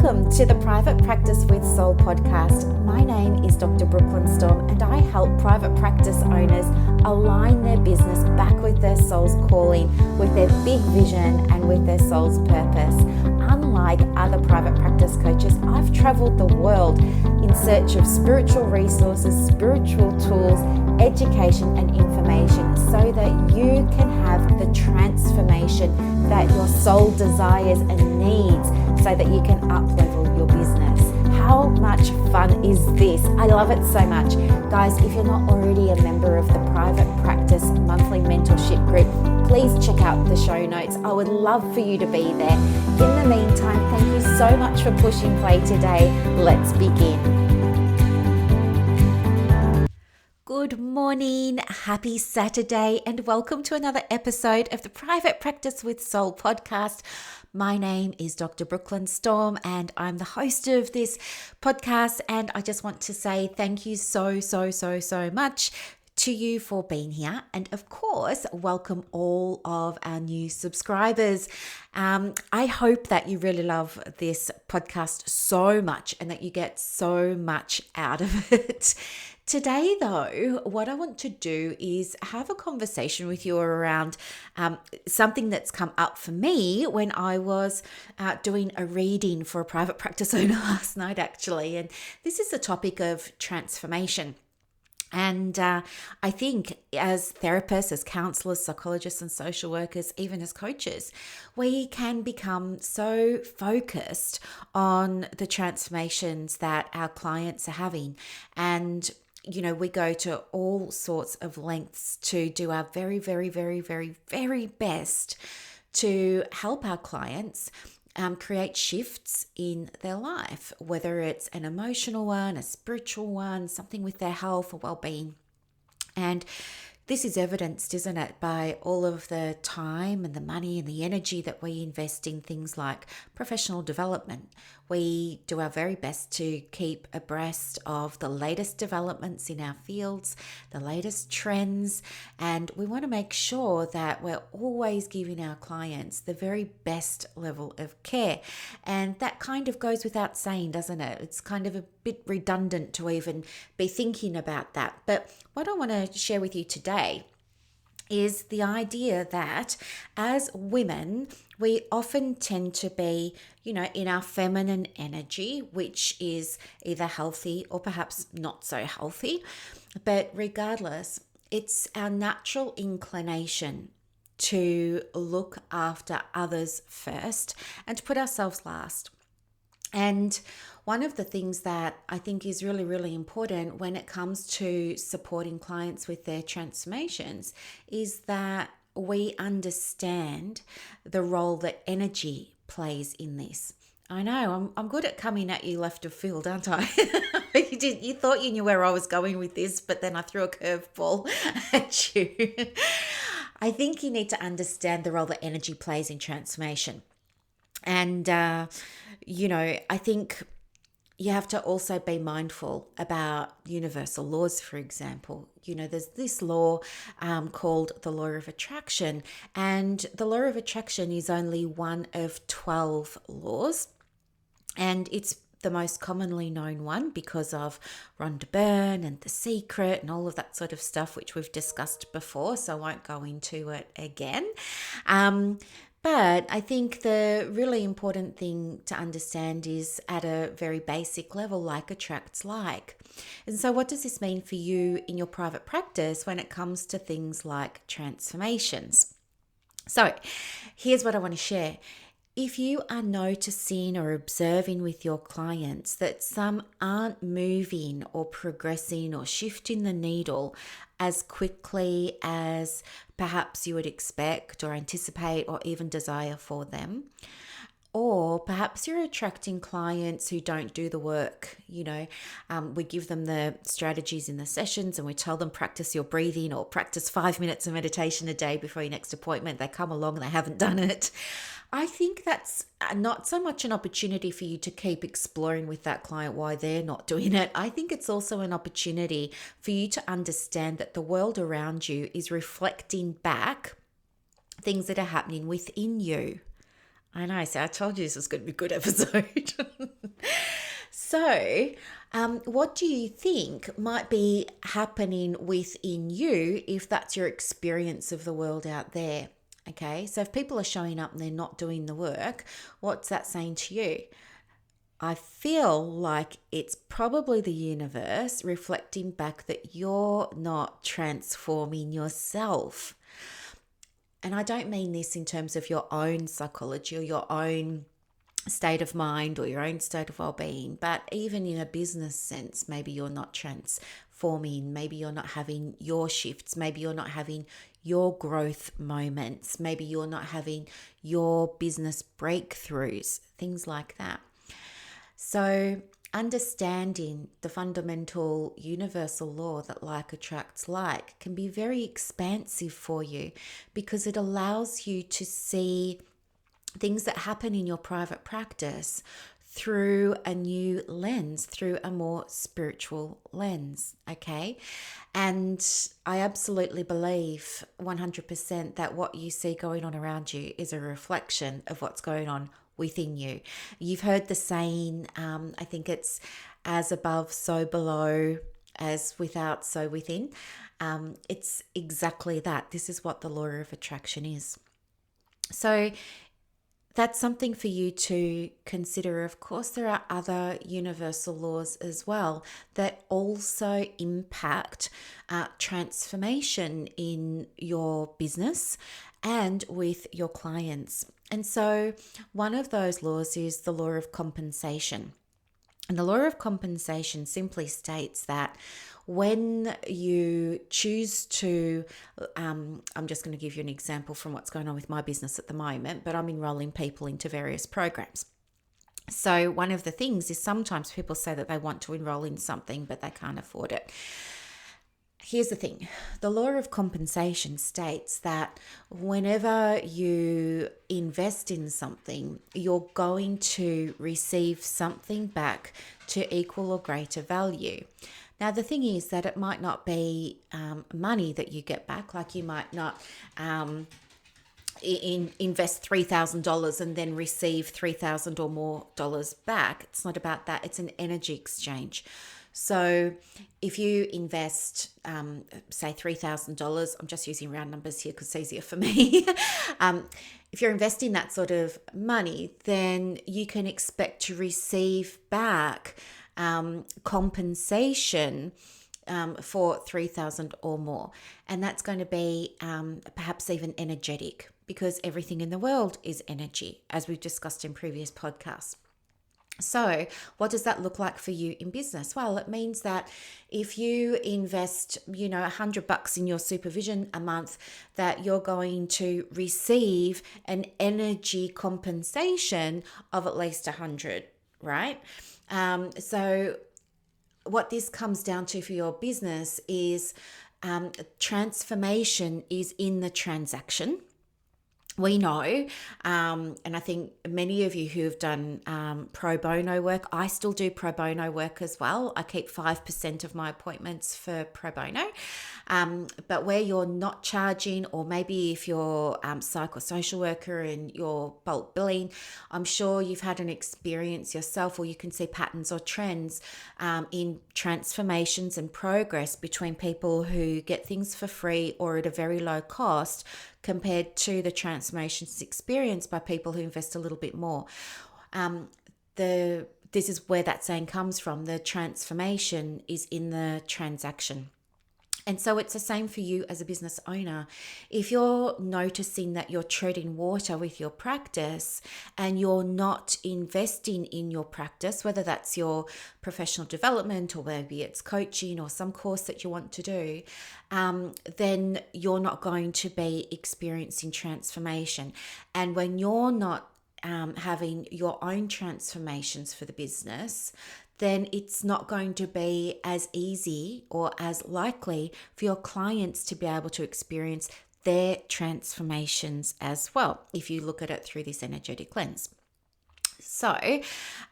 Welcome to the Private Practice with Soul podcast. My name is Dr. Brooklyn Storme, and I help private practice owners align their business back with their soul's calling, with their big vision and with their soul's purpose. Unlike other private practice coaches, I've traveled the world in search of spiritual resources, spiritual tools, education and information so that you can have the transformation that your soul desires and needs so that you can up-level your business. How much fun is this? I love it so much. Guys, if you're not already a member of the Private Practice Monthly Mentorship Group, please check out the show notes. I would love for you to be there. In the meantime, thank you so much for pushing play today. Let's begin. Good morning, happy Saturday, and welcome to another episode of the Private Practice with Soul podcast. My name is Dr. Brooklyn Storme, and I'm the host of this podcast, and I just want to say thank you so much to you for being here, and of course welcome all of our new subscribers. I hope that you really love this podcast so much and that you get so much out of it. Today though, what I want to do is have a conversation with you around something that's come up for me when I was doing a reading for a private practice owner last night actually, and this is the topic of transformation. And I think as therapists, as counselors, psychologists and social workers, even as coaches, we can become so focused on the transformations that our clients are having. And, you know, we go to all sorts of lengths to do our very best to help our clients create shifts in their life, whether it's an emotional one, a spiritual one, something with their health or well-being. And this is evidenced, isn't it, by all of the time and the money and the energy that we invest in things like professional development. We do our very best to keep abreast of the latest developments in our fields, the latest trends, and we want to make sure that we're always giving our clients the very best level of care. And that kind of goes without saying, doesn't it? It's kind of a bit redundant to even be thinking about that. But what I want to share with you today is the idea that as women, we often tend to be, you know, in our feminine energy, which is either healthy or perhaps not so healthy. But regardless, it's our natural inclination to look after others first and to put ourselves last. And one of the things that I think is really important when it comes to supporting clients with their transformations is that we understand the role that energy plays in this. I know, I'm good at coming at you left of field, aren't I? You thought you knew where I was going with this, but then I threw a curveball at you. I think you need to understand the role that energy plays in transformation. And, you know, I think you have to also be mindful about universal laws, for example. You know, there's this law called the law of attraction, and the law of attraction is only one of 12 laws, and it's the most commonly known one because of Rhonda Byrne and The Secret and all of that sort of stuff, which we've discussed before, so I won't go into it again. But I think the really important thing to understand is at a very basic level, like attracts like. And so what does this mean for you in your private practice when it comes to things like transformations? So here's what I want to share. If you are noticing or observing with your clients that some aren't moving or progressing or shifting the needle as quickly as perhaps you would expect or anticipate or even desire for them, or perhaps you're attracting clients who don't do the work. You know, we give them the strategies in the sessions and we tell them practice your breathing or practice 5 minutes of meditation a day before your next appointment. They come along and they haven't done it. I think that's not so much an opportunity for you to keep exploring with that client why they're not doing it. I think it's also an opportunity for you to understand that the world around you is reflecting back things that are happening within you. I know. So I told you this was going to be a good episode. So, what do you think might be happening within you if that's your experience of the world out there? Okay, so if people are showing up and they're not doing the work, what's that saying to you? I feel like it's probably the universe reflecting back that you're not transforming yourself. And I don't mean this in terms of your own psychology or your own state of mind or your own state of well-being, but even in a business sense, maybe you're not transforming, maybe you're not having your shifts, maybe you're not having your growth moments, maybe you're not having your business breakthroughs, things like that. So understanding the fundamental universal law that like attracts like can be very expansive for you, because it allows you to see things that happen in your private practice through a new lens, through a more spiritual lens, okay? And I absolutely believe 100% that what you see going on around you is a reflection of what's going on within you. You've heard the saying, I think it's as above, so below, as without, so within. It's exactly that. This is what the law of attraction is. So that's something for you to consider. Of course, there are other universal laws as well that also impact transformation in your business and with your clients. And so one of those laws is the law of compensation. And the law of compensation simply states that when you choose to, I'm just going to give you an example from what's going on with my business at the moment, but I'm enrolling people into various programs. So one of the things is sometimes people say that they want to enroll in something, but they can't afford it. Here's the thing. The law of compensation states that whenever you invest in something, you're going to receive something back to equal or greater value. Now, the thing is that it might not be money that you get back, like you might not invest $3,000 and then receive $3,000 or more dollars back. It's not about that. It's an energy exchange. So if you invest, say $3,000, I'm just using round numbers here because it's easier for me. If you're investing that sort of money, then you can expect to receive back compensation for 3,000 or more. And that's going to be perhaps even energetic, because everything in the world is energy, as we've discussed in previous podcasts. So what does that look like for you in business? Well, it means that if you invest, $100 in your supervision a month, that you're going to receive an energy compensation of at least 100, right? So what this comes down to for your business is transformation is in the transaction. We know, and I think many of you who have done pro bono work, I still do pro bono work as well. I keep 5% of my appointments for pro bono. But where you're not charging, or maybe if you're psychosocial worker and you're bulk billing, I'm sure you've had an experience yourself, or you can see patterns or trends in transformations and progress between people who get things for free or at a very low cost compared to the transformations experienced by people who invest a little bit more. This is where that saying comes from. The transformation is in the transaction. And so it's the same for you as a business owner. If you're noticing that you're treading water with your practice and you're not investing in your practice, whether that's your professional development or maybe it's coaching or some course that you want to do, then you're not going to be experiencing transformation. And when you're not having your own transformations for the business, then it's not going to be as easy or as likely for your clients to be able to experience their transformations as well, if you look at it through this energetic lens. So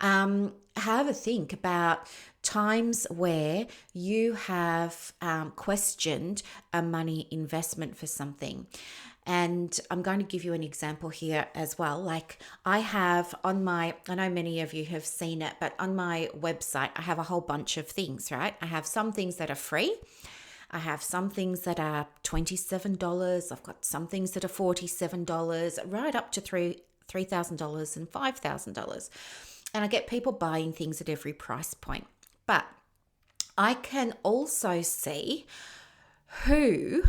have a think about times where you have questioned a money investment for something. And I'm going to give you an example here as well. Like I have on I know many of you have seen it, but on my website, I have a whole bunch of things, right? I have some things that are free. I have some things that are $27. I've got some things that are $47, right up to $3,000 and $5,000. And I get people buying things at every price point. But I can also see who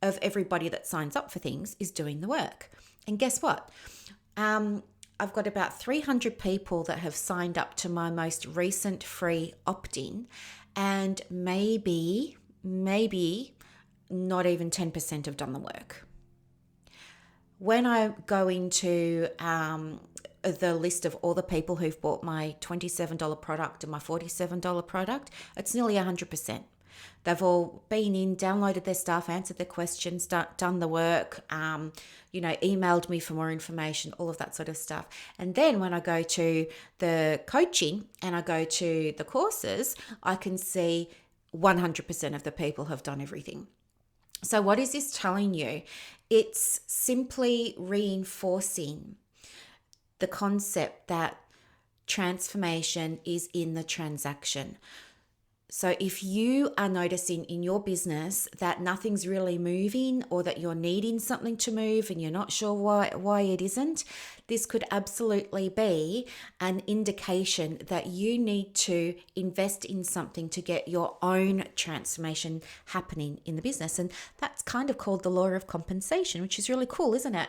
of everybody that signs up for things is doing the work. And guess what? I've got about 300 people that have signed up to my most recent free opt-in, and maybe not even 10% have done the work. When I go into the list of all the people who've bought my $27 product and my $47 product, it's nearly 100%. They've all been in, downloaded their stuff, answered their questions, done the work, emailed me for more information, all of that sort of stuff. And then when I go to the coaching and I go to the courses, I can see 100% of the people have done everything. So what is this telling you? It's simply reinforcing the concept that transformation is in the transaction. So if you are noticing in your business that nothing's really moving, or that you're needing something to move and you're not sure why it isn't, this could absolutely be an indication that you need to invest in something to get your own transformation happening in the business. And that's kind of called the law of compensation, which is really cool, isn't it?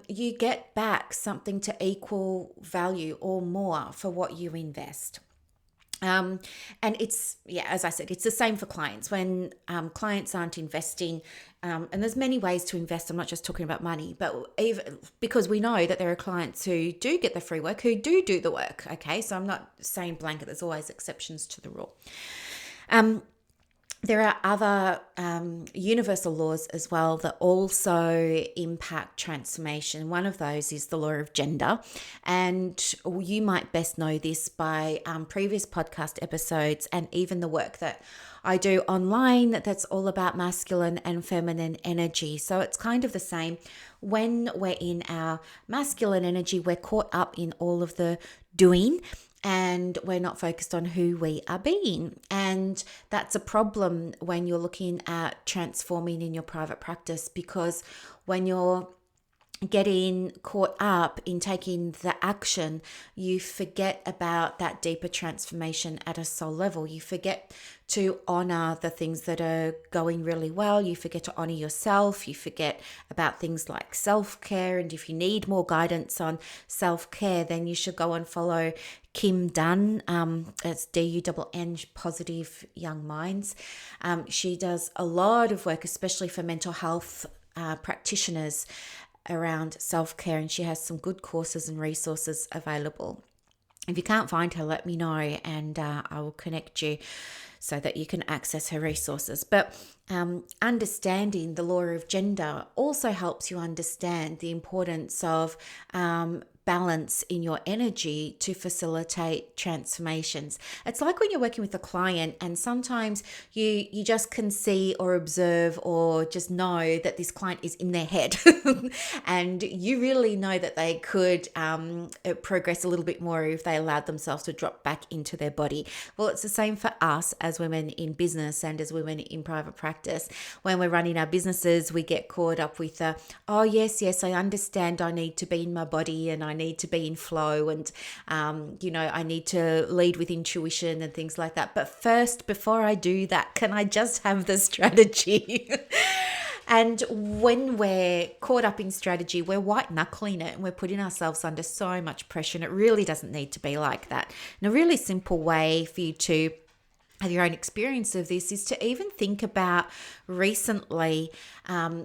You get back something to equal value or more for what you invest. And it's, as I said, it's the same for clients. When clients aren't investing, and there's many ways to invest. I'm not just talking about money, but even because we know that there are clients who do get the free work, who do the work. Okay, so I'm not saying blanket. There's always exceptions to the rule. There are other universal laws as well that also impact transformation. One of those is the law of gender. And you might best know this by previous podcast episodes and even the work that I do online that's all about masculine and feminine energy. So it's kind of the same. When we're in our masculine energy, we're caught up in all of the doing, and we're not focused on who we are being. And that's a problem when you're looking at transforming in your private practice, because when you're getting caught up in taking the action, you forget about that deeper transformation at a soul level. You forget to honor the things that are going really well. You forget to honor yourself. You forget about things like self-care. And if you need more guidance on self-care, then you should go and follow Kim Dunn. It's DUNN, Positive Young Minds. She does a lot of work, especially for mental health practitioners, around self-care, and she has some good courses and resources available. If you can't find her, let me know, and I will connect you so that you can access her resources. But understanding the law of gender also helps you understand the importance of balance in your energy to facilitate transformations. It's like when you're working with a client and sometimes you just can see or observe or just know that this client is in their head and you really know that they could progress a little bit more if they allowed themselves to drop back into their body. Well, it's the same for us as women in business and as women in private practice. When we're running our businesses, we get caught up with oh yes, I understand I need to be in my body and I need to be in flow and I need to lead with intuition and things like that. But first, before I do that, can I just have the strategy? And when we're caught up in strategy, we're white knuckling it and we're putting ourselves under so much pressure, and it really doesn't need to be like that. And a really simple way for you to have your own experience of this is to even think about recently,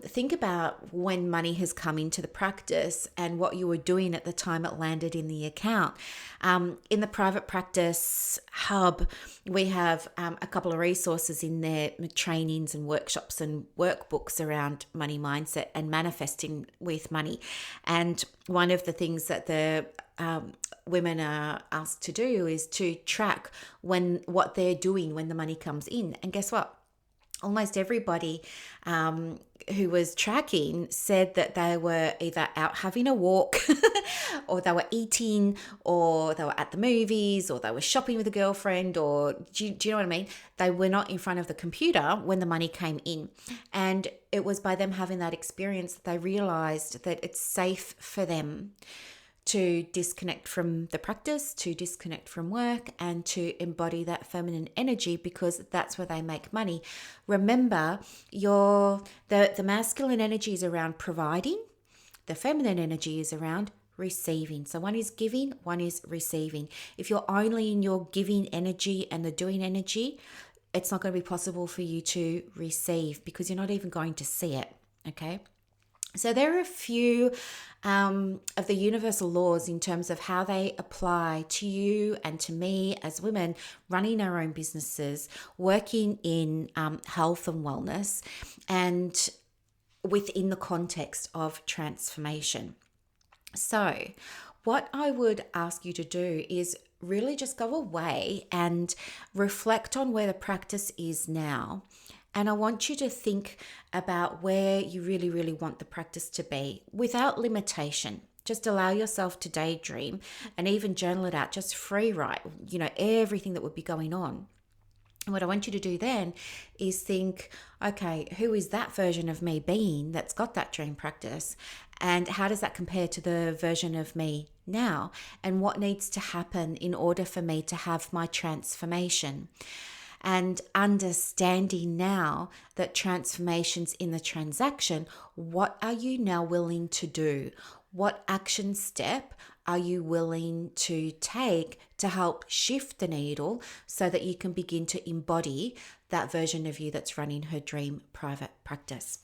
think about when money has come into the practice and what you were doing at the time it landed in the account. In the private practice hub, we have a couple of resources in there, trainings and workshops and workbooks around money mindset and manifesting with money. And one of the things that the women are asked to do is to track what they're doing when the money comes in. And guess what? almost everybody who was tracking said that they were either out having a walk or they were eating or they were at the movies or they were shopping with a girlfriend, or do you know what I mean? They were not in front of the computer when the money came in. And it was by them having that experience that they realized that it's safe for them to disconnect from the practice, to disconnect from work, and to embody that feminine energy, because that's where they make money. Remember, the masculine energy is around providing, the feminine energy is around receiving. So one is giving, one is receiving. If you're only in your giving energy and the doing energy, it's not going to be possible for you to receive, because you're not even going to see it, okay? So there are a few of the universal laws in terms of how they apply to you and to me as women running our own businesses, working in health and wellness, and within the context of transformation. So what I would ask you to do is really just go away and reflect on where the practice is now. And I want you to think about where you really, really want the practice to be without limitation. Just allow yourself to daydream and even journal it out, just free write, everything that would be going on. And what I want you to do then is think, okay, who is that version of me being that's got that dream practice? And how does that compare to the version of me now? And what needs to happen in order for me to have my transformation? And understanding now that transformation's in the transaction, what are you now willing to do? What action step are you willing to take to help shift the needle so that you can begin to embody that version of you that's running her dream private practice?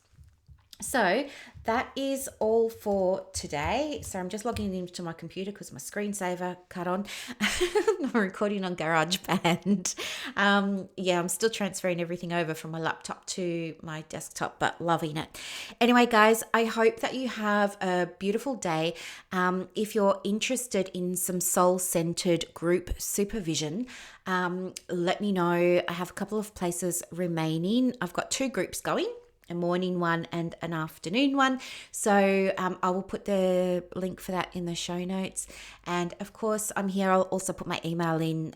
So that is all for today. So I'm just logging into my computer because my screensaver cut on. I'm recording on GarageBand. I'm still transferring everything over from my laptop to my desktop, but loving it. Anyway, guys, I hope that you have a beautiful day. If you're interested in some soul-centered group supervision, let me know. I have a couple of places remaining. I've got 2 groups going, a morning one and an afternoon one. So I will put the link for that in the show notes. And of course, I'm here. I'll also put my email in.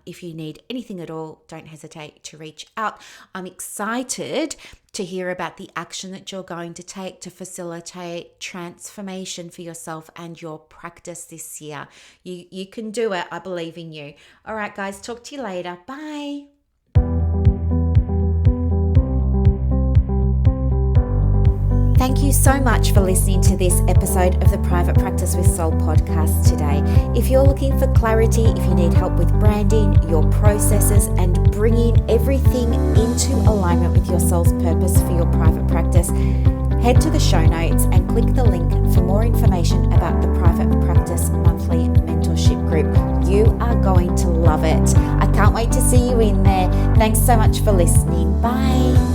If you need anything at all, don't hesitate to reach out. I'm excited to hear about the action that you're going to take to facilitate transformation for yourself and your practice this year. You can do it. I believe in you. All right, guys, talk to you later. Bye. Thank you so much for listening to this episode of the Private Practice with Soul podcast today. If you're looking for clarity, if you need help with branding, your processes, and bringing everything into alignment with your soul's purpose for your private practice, head to the show notes and click the link for more information about the Private Practice Monthly Mentorship Group. You are going to love it. I can't wait to see you in there. Thanks so much for listening. Bye.